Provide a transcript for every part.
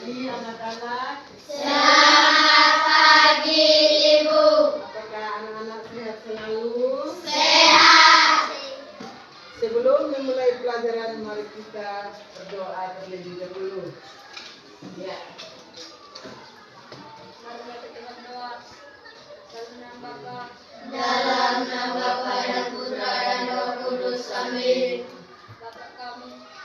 pagi anak-anak. Selamat pagi Ibu. Apakah anak-anak sehat selalu? Sehat. Sebelum memulai pelajaran, mari kita berdoa terlebih dahulu. Ya. Dalam nama Bapa dan Putra dan Roh Kudus. Amin.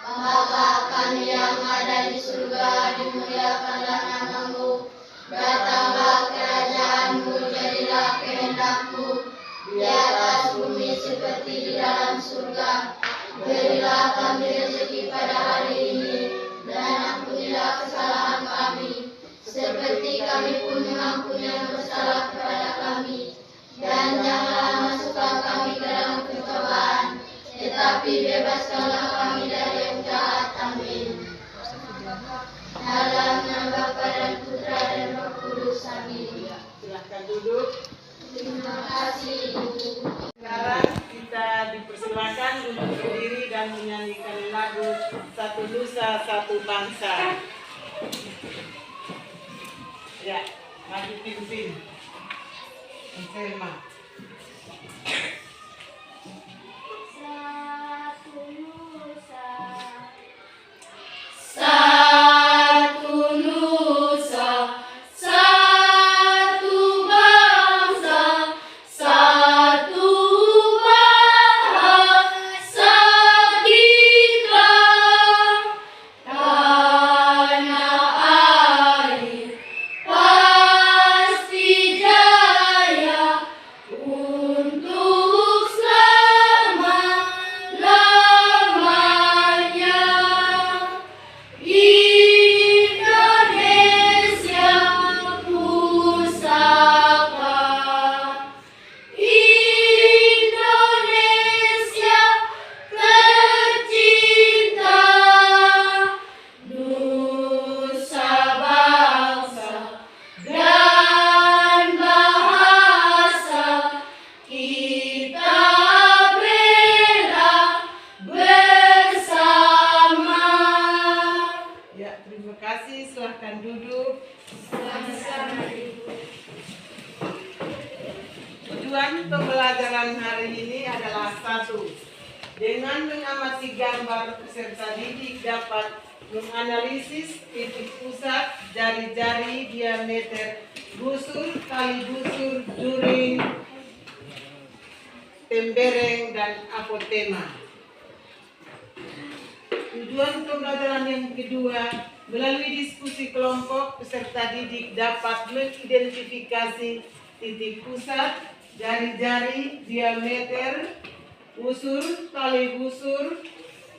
Bapa kami yang ada di surga, dimuliakanlah namamu. Datanglah kerajaanmu, jadilah kehendak-Mu di atas bumi seperti di dalam surga. Berilah kami rezeki pada hari ini, dan ampunilah kesalahan kami, seperti kami pun mengampuni yang bersalah kepada kami. Dan janganlah masukkan kami ke dalam pencobaan, tetapi bebaskanlah kami dari yang jahat. Amin. Dalam nama Bapa dan Putra dan Roh Kudus. Amin. Silahkan duduk. Terima kasih Ibu. Sekarang kita dipersilakan untuk berdiri dan menyanyikan lagu Satu Nusa Satu Bangsa. Ya, maju pimpin. Selma. Satu nusa, satu nusa, satu bangsa, satu bahasa kita, tanah air pasti jaya untuk selama-lamanya. Indonesia pusaka, Indonesia tercinta, nusa bangsa dan bahasa kita bela bersama. Ya, terima kasih. Silahkan duduk. Sama-sama Ibu. Tujuan pembelajaran hari ini adalah satu. Dengan mengamati gambar peserta didik dapat menganalisis titik pusat, jari-jari, diameter, busur, tali busur, juring, tembereng, dan apotema. Tujuan pembelajaran yang kedua, melalui diskusi kelompok, peserta didik dapat mengidentifikasi titik pusat, jari-jari, diameter, busur, tali busur,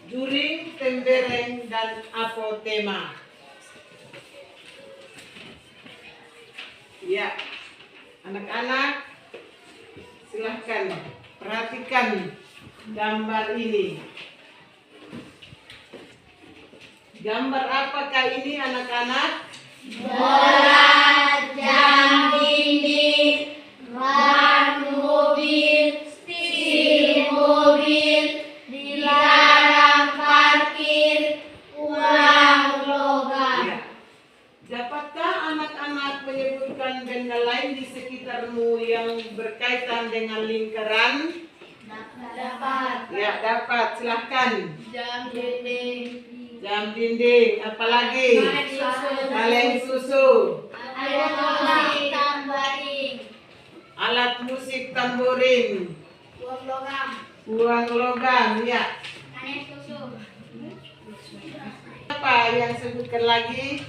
juring, tembereng, dan apotema. Ya, anak-anak, silahkan perhatikan gambar ini. Gambar apakah ini anak-anak? Bola, jam dinding, ban mobil, setir mobil, dilarang parkir, uang logam. Ya. Dapatkah anak-anak menyebutkan benda lain di sekitarmu yang berkaitan dengan lingkaran? Dapat. Ya, dapat. Silahkan. Jam dinding, Jam dinding, apalagi? Kaleng susu, alat musik tambaring, alat musik tamborin, uang logam, uang logam, ya. aneh susu. Apa yang sebutkan lagi?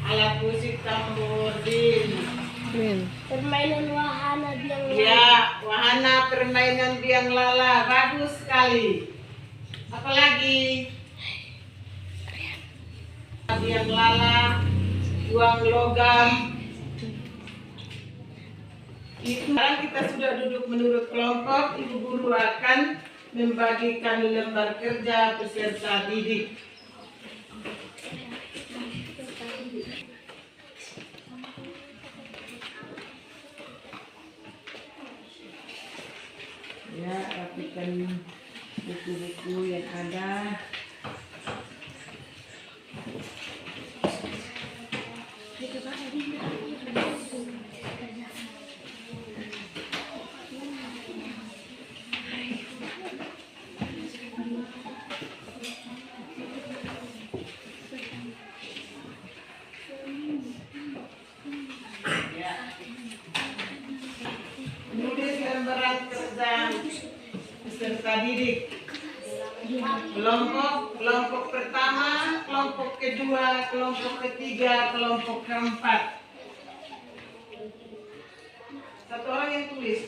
Alat musik tamborin. Permainan wahana biang Ya, wahana permainan biang lala, bagus sekali. Apalagi? Biang lala, uang logam. Sekarang kita sudah duduk menurut kelompok, ibu guru akan membagikan lembar kerja peserta didik. Ya, rapikan buku-buku yang ada. kelompok pertama, kelompok kedua, kelompok ketiga, kelompok keempat. Satu orang yang tulis.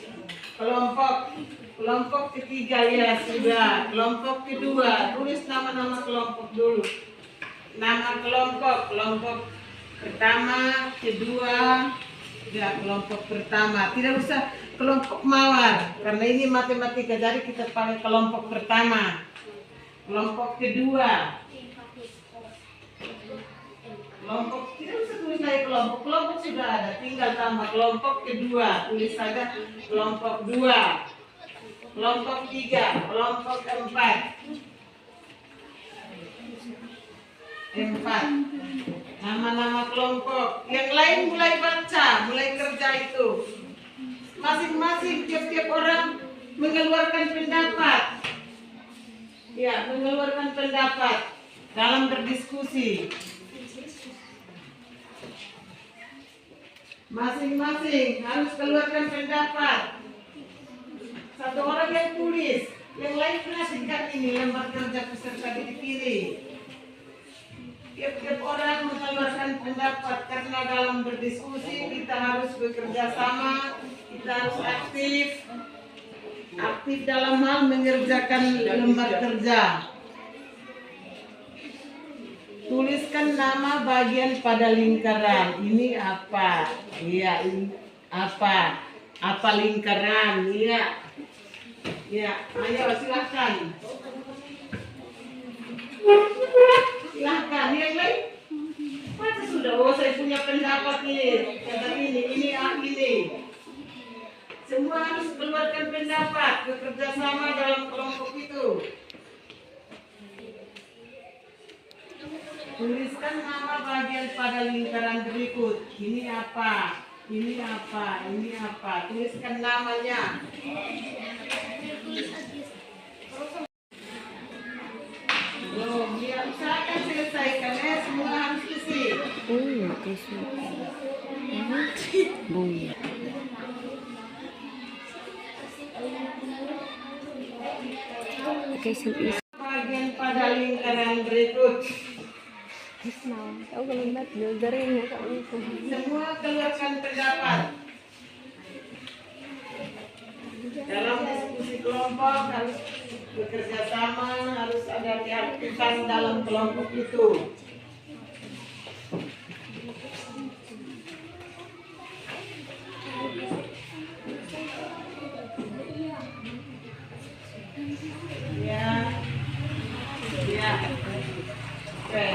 Kelompok ketiga ya sudah. Kelompok kedua, tulis nama-nama kelompok dulu. Nama kelompok pertama, kedua, ya kelompok pertama. Tidak usah kelompok mawar karena ini matematika, jadi kita pakai kelompok pertama. Kelompok kedua, tidak usah tulis lagi kelompok sudah ada, tinggal tambah kelompok kedua, tulis saja kelompok dua, kelompok tiga, kelompok empat. Nama-nama kelompok. Yang lain mulai baca, mulai kerja itu. Masing-masing tiap-tiap orang mengeluarkan pendapat. Ya, mengeluarkan pendapat dalam berdiskusi. Masing-masing harus keluarkan pendapat. Satu orang yang tulis, yang lain perhatikan ini lembar kerja peserta didik ini. Tiap-tiap orang mengeluarkan pendapat karena dalam berdiskusi kita harus bekerja sama, kita harus aktif dalam hal mengerjakan lembar kerja. Tuliskan nama bagian pada lingkaran. Ini apa? Iya, ini apa? Apa lingkaran? Iya. Ya, ayo silahkan. Silahkan, yang lain. Masa sudah, saya punya pendapat nih. Kata ini. Semua harus keluarkan pendapat, bekerja sama dalam kelompok itu. Tuliskan nama bagian pada lingkaran berikut. Ini apa? Tuliskan namanya. Usahakan selesaikan ya, semua harus isi. Bagian pada lingkaran berikut. Semua keluarkan pendapat. Dalam diskusi kelompok harus bekerja sama, harus ada keaktifan dalam kelompok itu. Ya. Oke.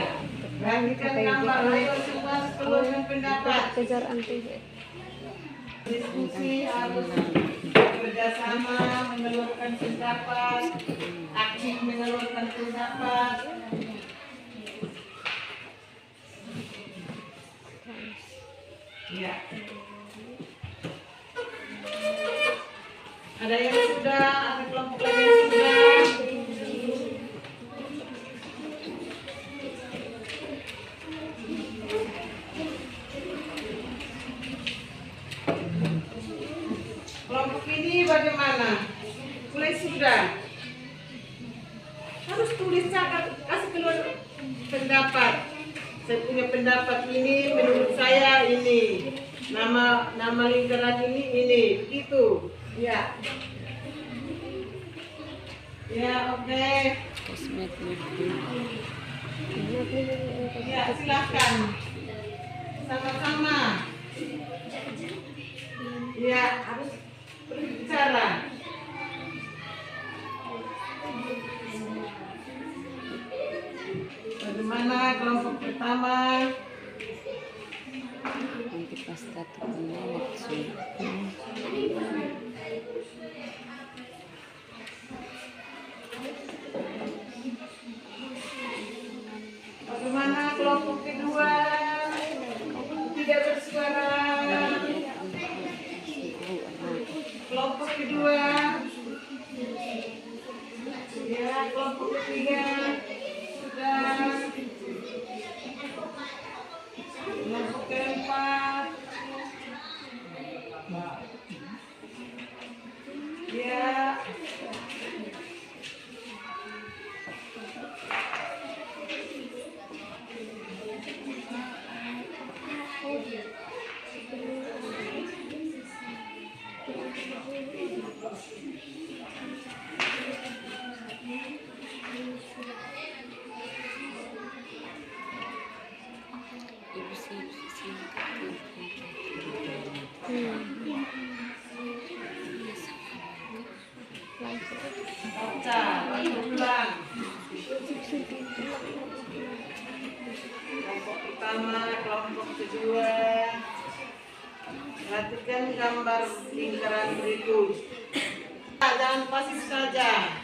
Gantikan gambar, ayo semua keluarkan pendapat. Diskusi harus bekerja sama, mengeluarkan pendapat, aktif mengeluarkan pendapat. Ya. Ada yang sudah, ada kelompok lain yang sudah. Kelompok ini bagaimana? Mulai sudah. Harus tulis catat, kasih keluar pendapat. Saya punya pendapat ini, menurut saya ini. Nama lingkaran ini, begitu. Ya. Ya, oke. Ya, silakan. Sama-sama. Ya, harus berbicara. Bagaimana kelompok pertama? Bagaimana kelompok kedua? Tidak bersuara. Kelompok kedua. Ya, kelompok ketiga. Sudah. Kelompok keempat. Ya. Kelompok pertama, kelompok kedua. Perhatikan gambar lingkaran berikut. Jangan pasif saja.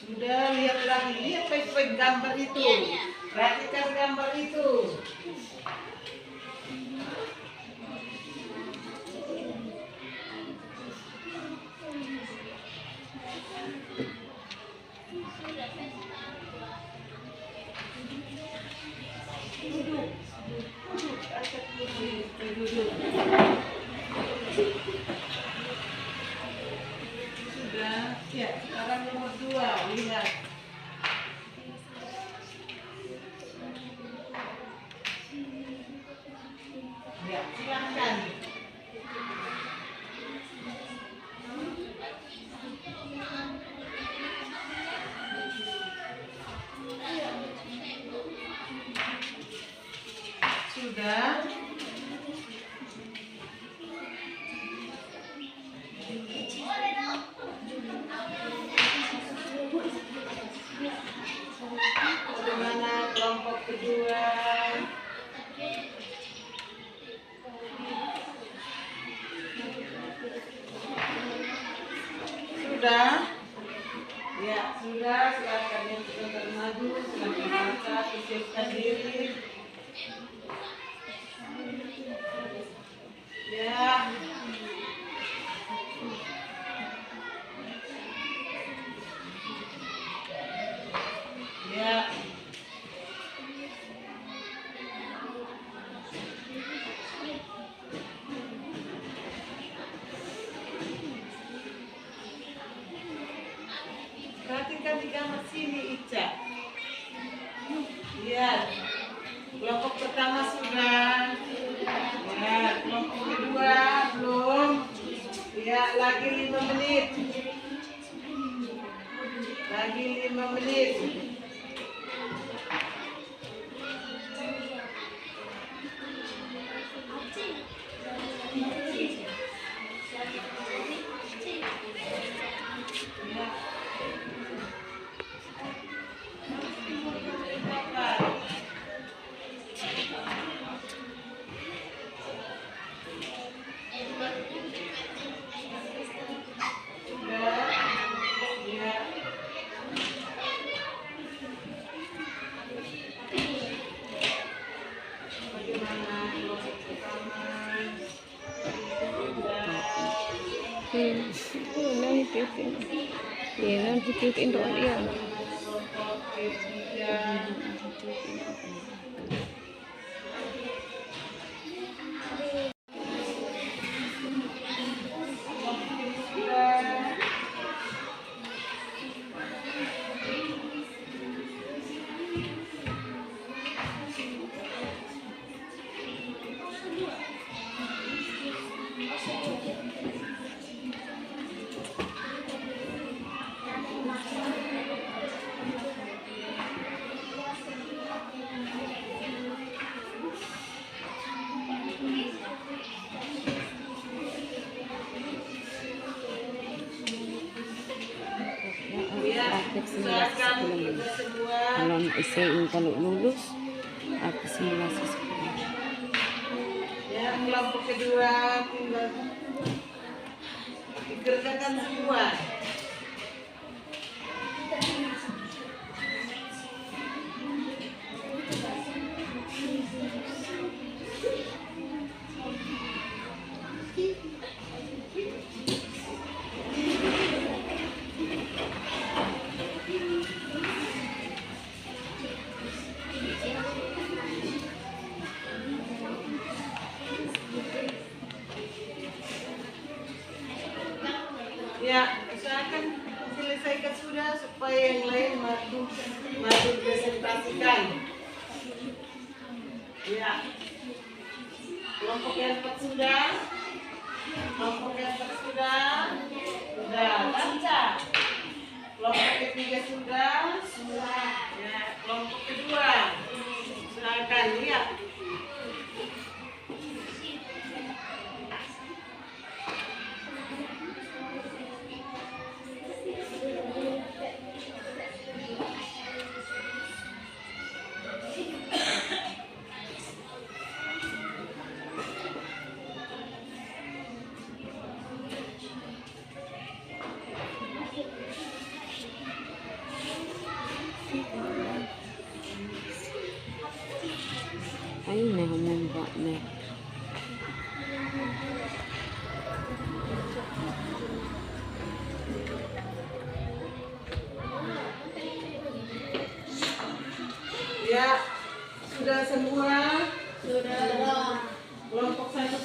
Sudah, lihat lagi, lihat baik-baik gambar itu. Perhatikan gambar itu. Sudah, ya. Sekarang nomor 2, lihat. Ya, silakan. Sudah. Bagaimana kelompok kedua? Sudah? Ya, sudah. Silakan yang sudah maju, silakan baca, persiapkan diri. Ya. Ya. Perhatikan di gambar sini, Ica. Lihat. Kelompok pertama sudah. Ya, kelompok kedua belum. Ya, lagi 5 menit. Lagi 5 menit. Ya. Ikutin doa dia. Kalau isiin kalau lulus aku simulasi sekolah. Ya, kelompok kedua tinggal dikerjakan semua. Ya, usahakan selesaikan sudah supaya yang lain maju presentasikan. Ya, kelompok yang 4 sudah, kelompok yang 4 sudah baca. Kelompok ketiga sudah, ya, kelompok kedua, usahakan lihat.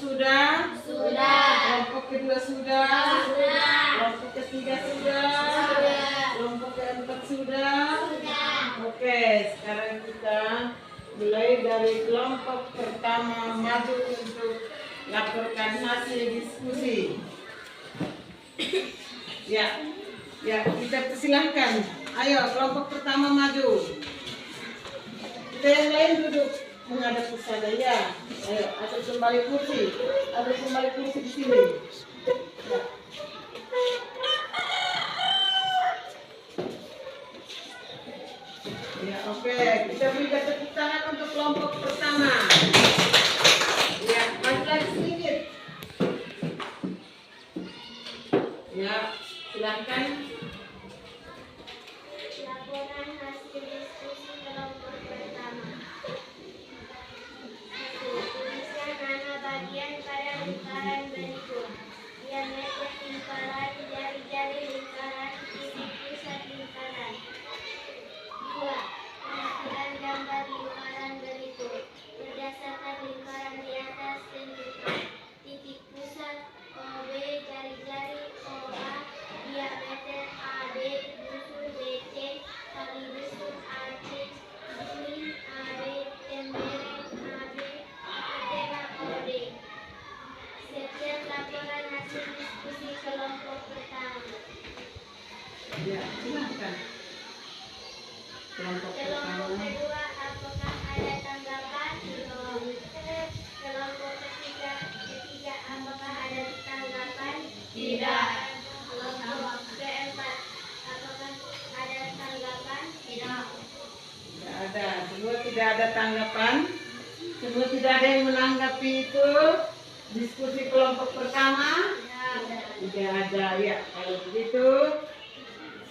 sudah? Sudah. Kelompok kedua sudah? Sudah. Kelompok ketiga sudah? Sudah. Kelompok keempat sudah? Sudah. Oke, sekarang kita mulai dari kelompok pertama maju untuk laporkan hasil diskusi. Ya, kita persilahkan. Ayo, kelompok pertama maju. Kita yang lain duduk menghadap ke sana ya. Ayo, atur kembali kursi. Atur kembali kursi di sini. Ya, oke. Kita berikan tepuk tangan untuk kelompok pertama. Ya, maju lagi sedikit. Ya, silakan. Laporan hasil diskusi kelompok pertama. 1. Tuliskan nama bagian pada lingkaran berikut. Diameter lingkaran, jari-jari lingkaran, titik pusat lingkaran. 2. Penampilan gambar lingkaran berikut. Berdasarkan lingkaran di atas tentukan titik pusat OB, jari-jari OA, diameter AB, busur BC, tali busur AC, juling AB, tembeling AB, ketela OD. Sekian laporan hasil diskusi kelompok pertama. Ya, silakan. Kelompok Kelompok pertama. kedua, apakah ada tanggapan? Kelompok ketiga, apakah ada tanggapan? Tidak. Kelompok keempat, apakah ada tanggapan? Tidak. Tidak ada. Semua tidak ada tanggapan. Semua tidak ada yang menanggapi itu. Diskusi kelompok pertama. Tidak ada. Ya, kalau begitu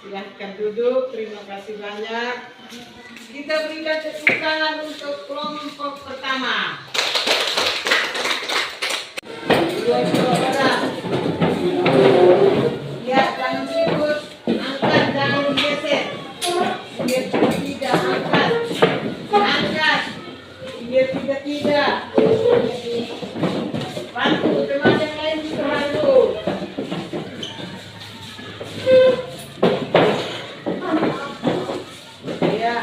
silahkan duduk. Terima kasih banyak. Kita berikan tepuk tangan untuk kelompok pertama. Dua orang. Ya, jangan ribut. Angkat, jangan geser. Biar tidak angkat. Angkat. Biar tidak. Bantu teman yang lain juga bantu. Ya.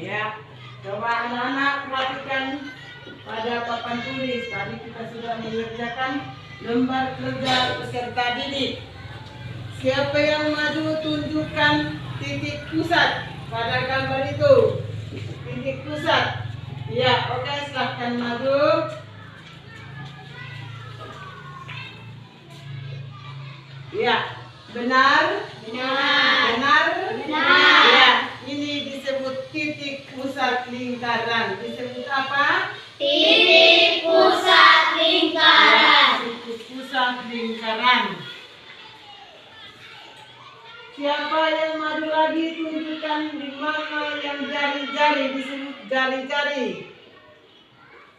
Ya, coba anak-anak perhatikan pada papan tulis. Tadi kita sudah mengerjakan lembar kerja peserta didik. Siapa yang maju tunjukkan titik pusat pada gambar itu. Titik pusat. Ya, oke, silahkan maju. Ya, benar? Benar? Ya, ini disebut titik pusat lingkaran. Disebut apa? Titik pusat lingkaran. Titik pusat lingkaran. Siapa yang maju lagi tunjukkan di mana yang jari-jari, disebut jari-jari.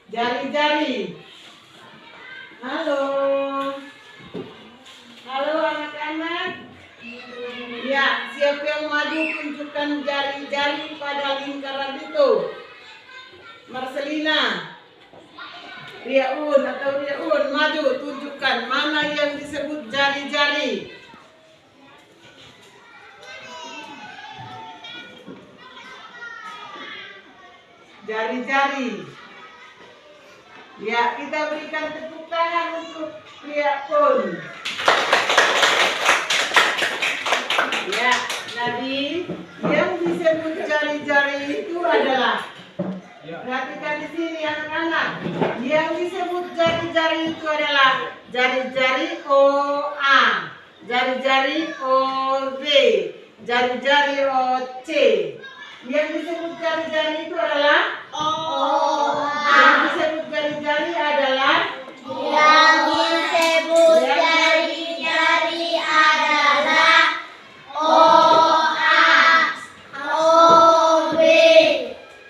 Jari-jari. Halo. Halo anak-anak. Ya, siapa yang maju tunjukkan jari-jari pada lingkaran itu. Marcelina. Riaun atau Riaun maju tunjukkan mana yang disebut jari-jari. Jari-jari. Ya, kita berikan tepuk tangan untuk pria pun. Ya, jadi yang disebut jari-jari itu adalah, perhatikan di sini anak-anak. Yang disebut jari-jari itu adalah jari-jari OA, jari-jari OB, jari-jari OC. Yang disebut jari-jari itu adalah yang disebut jari-jari adalah Yang disebut jari-jari adalah OA, OB,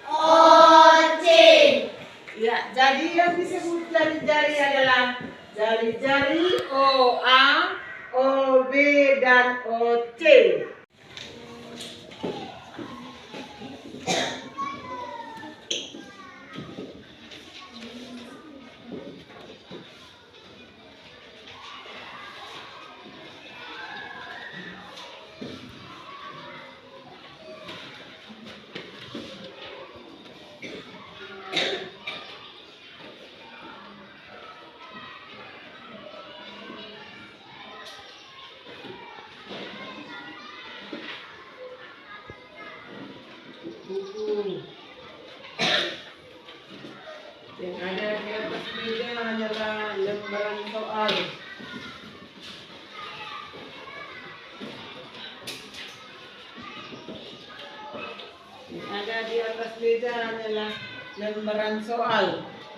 OC. ya. Jadi yang disebut jari-jari adalah jari-jari OA, OB dan OC. Buku yang ada di atas meja adalah lembaran soal. Yang ada di atas meja adalah lembaran soal.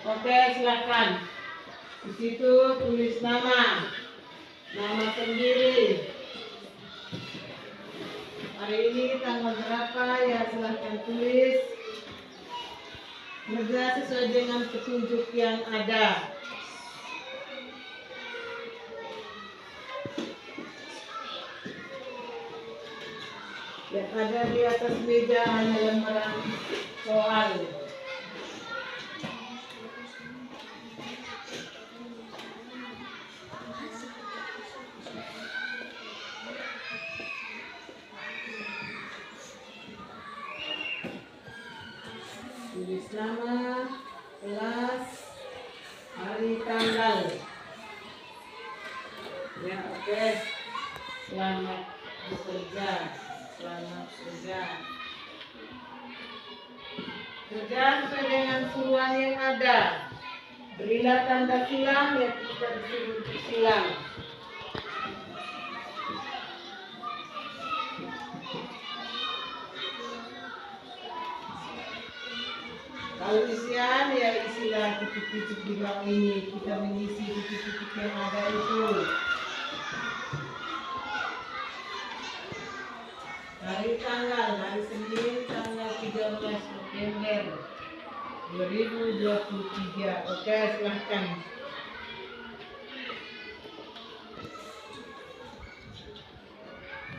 Oke, silakan. Di situ tulis nama sendiri. Hari ini tanggal berapa ya, silahkan tulis. Kerja sesuai dengan petunjuk yang ada. Yang ada di atas meja hanya lembaran soal. Tulis nama, kelas, hari, tanggal. Ya, oke. Selamat bekerja. Selamat kerja. Kerja sesuai dengan suruhan yang ada. Berilah tanda silang yang kita disuruh untuk silang. Kalau isian ya isilah titik-titik di bawah ini. Kita mengisi titik-titik yang ada itu. Hari tanggal, hari Senin tanggal 13 November 2023. Oke, silahkan.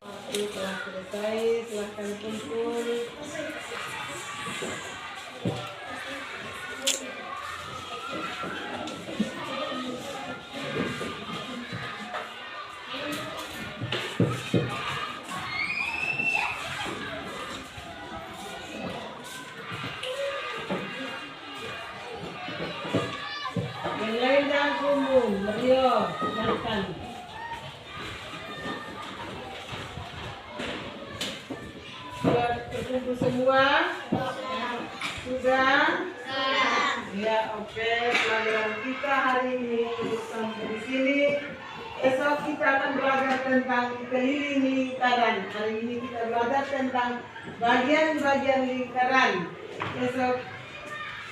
Waktu telah selesai, silahkan kumpul. Yang lain jangan kumpul, Mario, silahkan. Sudah terkumpul semua? Sudah? Ya, oke. Pelajaran kita hari ini cukup sampai di sini. Esok kita akan belajar tentang keliling lingkaran. Hari ini kita belajar tentang bagian-bagian lingkaran. Esok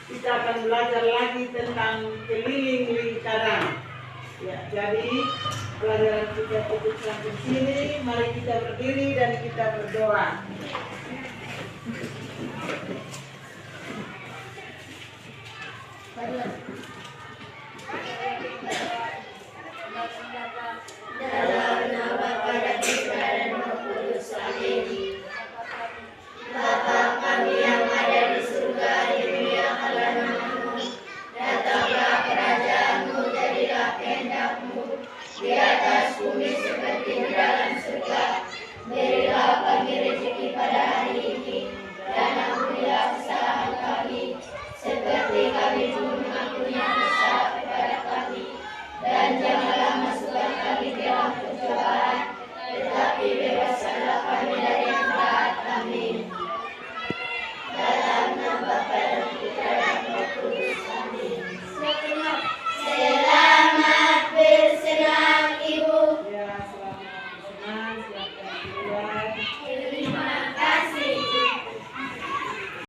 kita akan belajar lagi tentang keliling lingkaran. Ya, jadi pelajaran kita cukup sampai di sini. Mari kita berdiri dan kita berdoa. Dalam nama Bapa dan Putra dan Roh Kudus. Amin. Bapa kami yang ada di surga, dimuliakanlah namamu. Datanglah kerajaanmu, jadilah kehendakmu di atas bumi seperti di dalam surga. Berilah kami rezeki pada hari ini, dan ampunilah kesalahan kami, seperti kami pun mengampuni kesalahan Ya.